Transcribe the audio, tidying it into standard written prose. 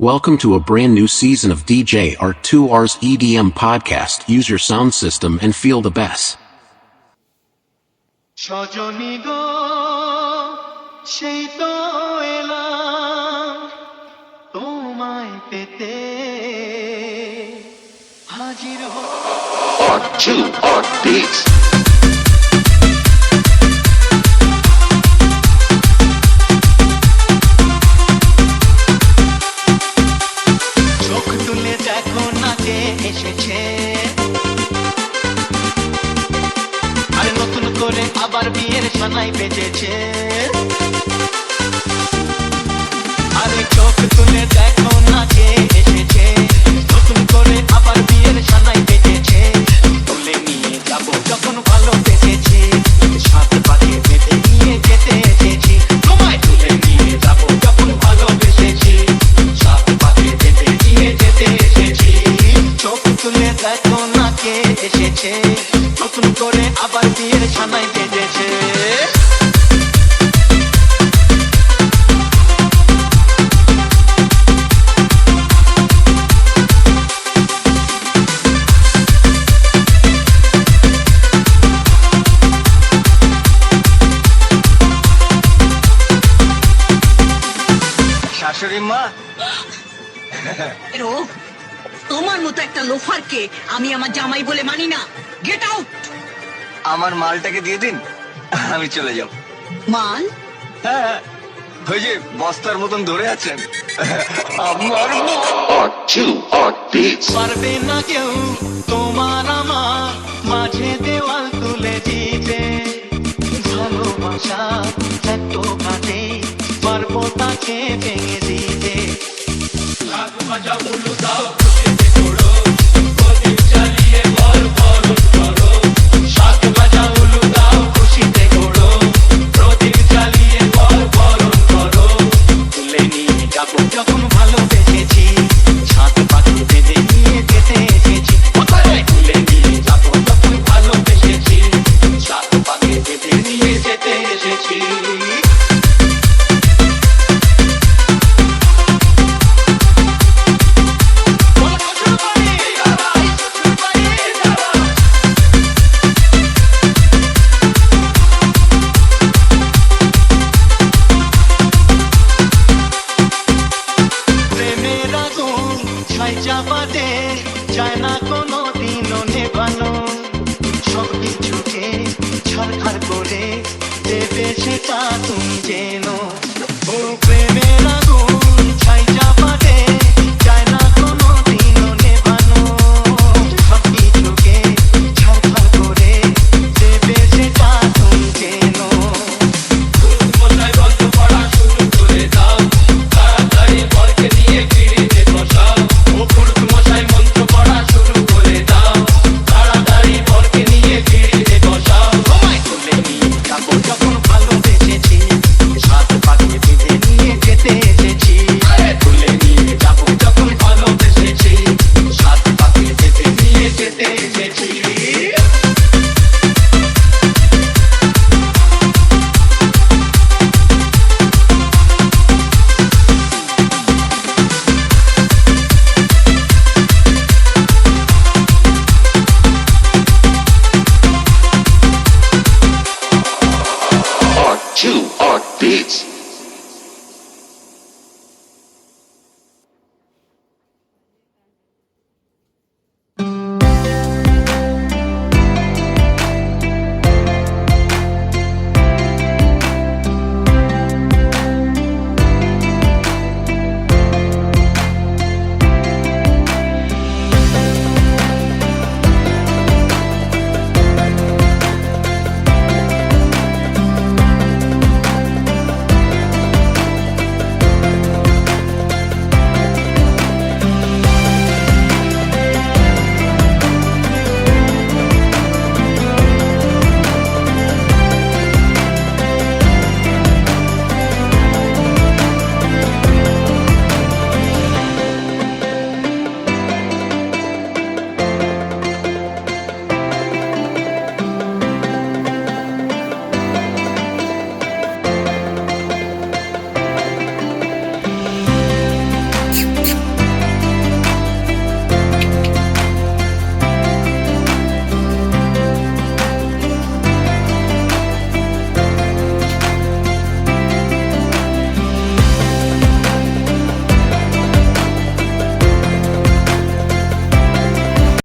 Welcome to a brand new season of DJ Art2R's EDM podcast. Use your sound system and feel the bass. Sajani গো সেই তো এলাম তোমায় পেতে হাজির Art2 Art Beats. চোখ তুলে দেখো না কে এসেছে আরে নতুন করে আবার বিয়ের সানাই বেজেছে আরে চোখ তুলে দেখো না কে এসেছে নতুন করে আবার বিয়ের সানাই বেজেছে তুলে নিয়ে যাবো যখন ভালোবেসেছি সাত পাকে বেঁধে নিয়ে যেতে এসেছি তোমায় তুলে নিয়ে যাবো যখন ভালোবেসেছি সাত পাকে বেঁধে নিয়ে যেতে এসেছি চোখ তুলে দেখো না কে এসেছে নতুন করে আবার বিয়ের সানাই বেজেছে শাশুড়ি মা এরো তোমার মতো একটা লোফারকে আমি আমার জামাই বলে মানি না। Get out. আমার মালটাকে দিয়ে দিন আমি চলে যাব মাল? হ্যাঁ ওই যে বস্তার মতন ধরে আছেন আমার Art2 Art Beats. পারবে না কেউ তোমার আমার মাঝে দেওয়াল তুলে দিতে ভালোবাসা এত কাটে পারবো তাকে ভেঙে দিতে সাত বাজা উলু দাও খুশিতে ঘোড়ো প্রদীপ জ্বালিয়ে বল বরণ করো তুলে নিয়ে যাবো যখন ভালোবেসেছি সাত পাখি বেঁধে নিয়ে যেতে এসেছি কোথায় তুলে নিয়ে যাবো যখন ভালোবেসেছি সাত পাখি বেঁধে নিয়ে যেতে এসেছি প্রেমের আগুন ছাই চাপাতে যায় না কোনো দিনও নেভানো সব কিছুকে ছাড়খাড় করে দেবে সেটা তুমি জেনে